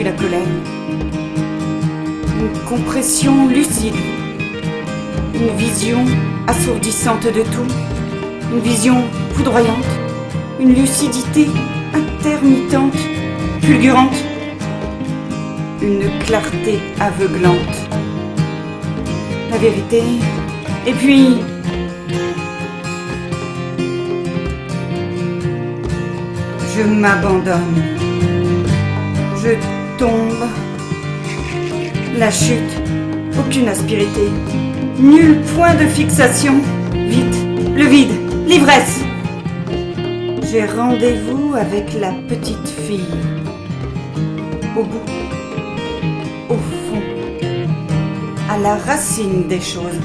la colère. Une compression lucide. Une vision assourdissante de tout. Une vision foudroyante. Une lucidité intermittente, fulgurante. Une clarté aveuglante. La vérité. Et puis... je m'abandonne. Je tombe. La chute. Aucune aspérité. Nul point de fixation. Vite. Le vide. L'ivresse. J'ai rendez-vous avec la petite fille. Au bout. Au fond. À la racine des choses.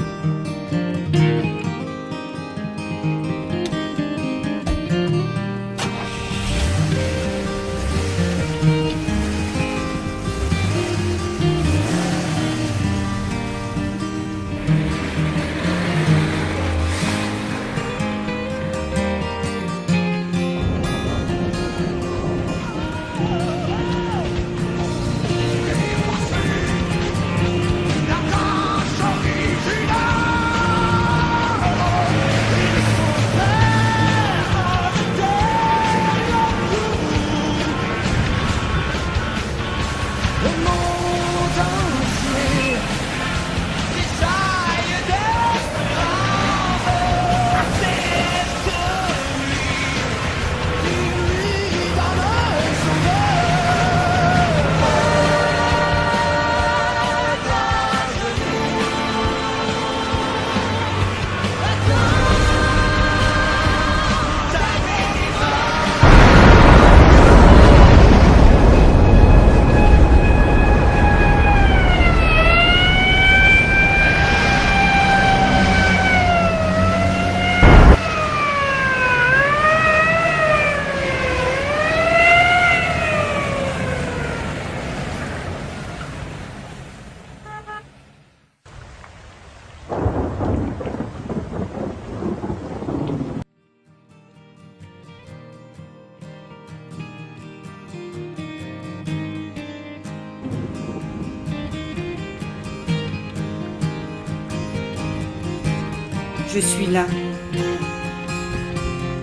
Je suis là,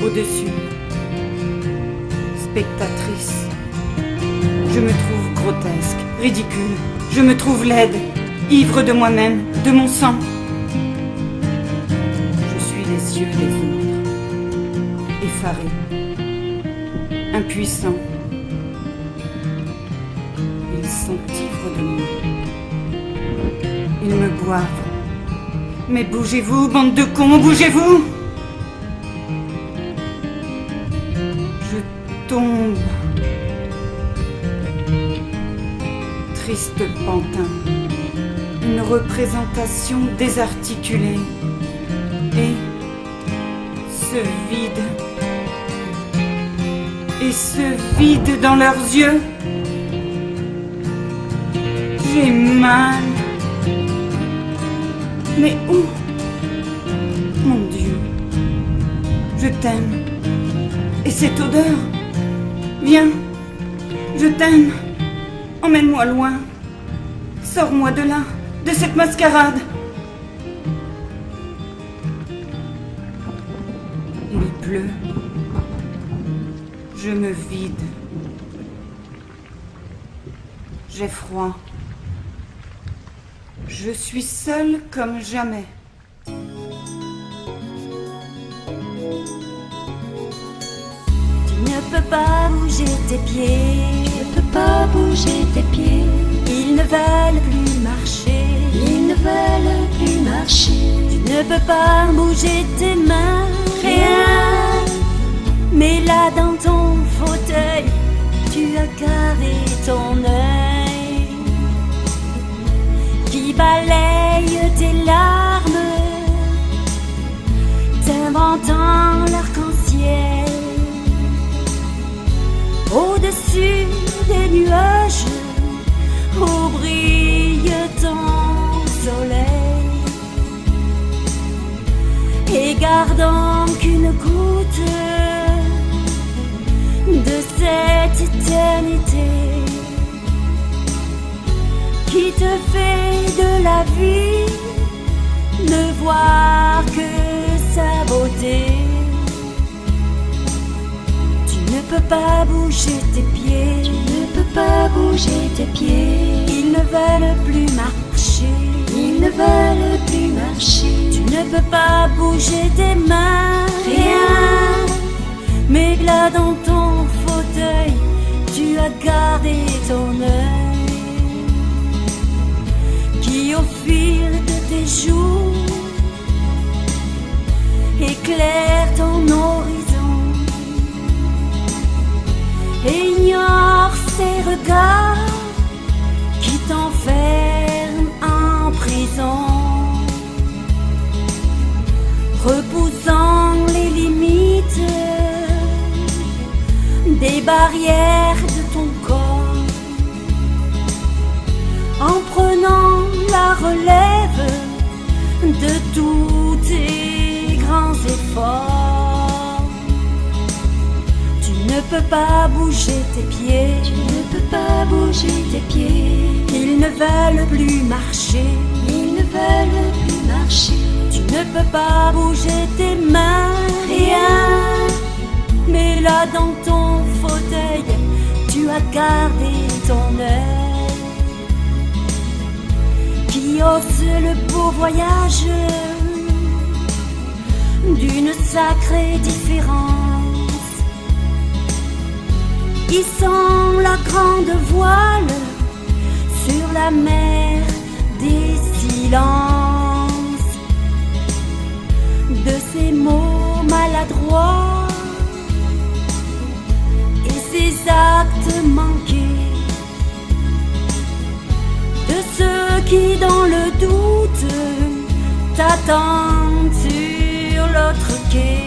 au-dessus, spectatrice. Je me trouve grotesque, ridicule, je me trouve laide, ivre de moi-même, de mon sang. Je suis les yeux des autres, effarés, impuissants. Ils sont ivres de moi. Ils me boivent. Mais bougez-vous, bande de cons, bougez-vous! Je tombe. Triste pantin. Une représentation désarticulée. Et ce vide. Et ce vide dans leurs yeux. J'ai mal. Mais où? Mon Dieu, je t'aime. Et cette odeur? Viens, je t'aime. Emmène-moi loin. Sors-moi de là, de cette mascarade. Il pleut. Je me vide. J'ai froid. Je suis seule comme jamais. Tu ne peux pas bouger tes pieds. Tu ne peux pas bouger tes pieds. Ils ne veulent plus marcher. Ils ne veulent plus marcher. Tu ne peux pas bouger tes mains. Rien. Mais là dans ton fauteuil, tu as gardé ton œil qui balaye tes larmes, t'inventant l'arc-en-ciel au-dessus des nuages où brille ton soleil, et gardant qu'une goutte de cette éternité qui te fait de la vie ne voir que sa beauté. Tu ne peux pas bouger tes pieds, tu ne peux pas bouger tes pieds. Ils ne veulent plus marcher, ils ne veulent plus marcher. Tu ne peux pas bouger tes mains, rien. Mais là dans ton fauteuil, tu as gardé ton œil, qui au fil de tes jours éclaire ton horizon et ignore ces regards qui t'enferment en prison, repoussant les limites des barrières de ton corps, en prenant la relève de tous tes grands efforts. Tu ne peux pas bouger tes pieds, tu ne peux pas bouger tes pieds. Ils ne veulent plus marcher, ils ne veulent plus marcher. Tu ne peux pas bouger tes mains, rien. Mais là dans ton fauteuil, tu as gardé ton œil, qui ose le beau voyage d'une sacrée différence, hissant la grande voile sur la mer des silences, de ces mots maladroits et ces actes manqués, de ceux qui dans le doute t'attendent sur l'autre quai.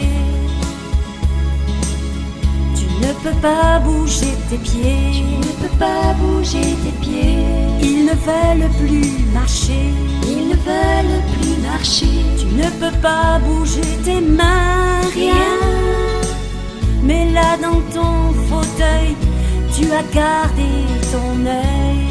Tu ne peux pas bouger tes pieds, tu ne peux pas bouger tes pieds. Ils ne veulent plus marcher, ils ne veulent plus marcher. Tu ne peux pas bouger tes mains, rien. Mais là dans ton fauteuil, tu as gardé ton œil.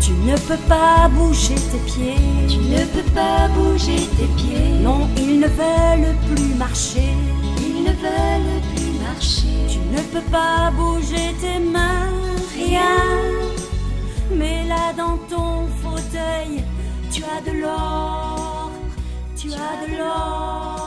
Tu ne peux pas bouger tes pieds, tu ne peux pas bouger tes pieds. Non, ils ne veulent plus marcher, ils ne veulent plus marcher. Tu ne peux pas bouger tes mains, rien. Mais là dans ton fauteuil, tu as de l'or, tu as de l'or.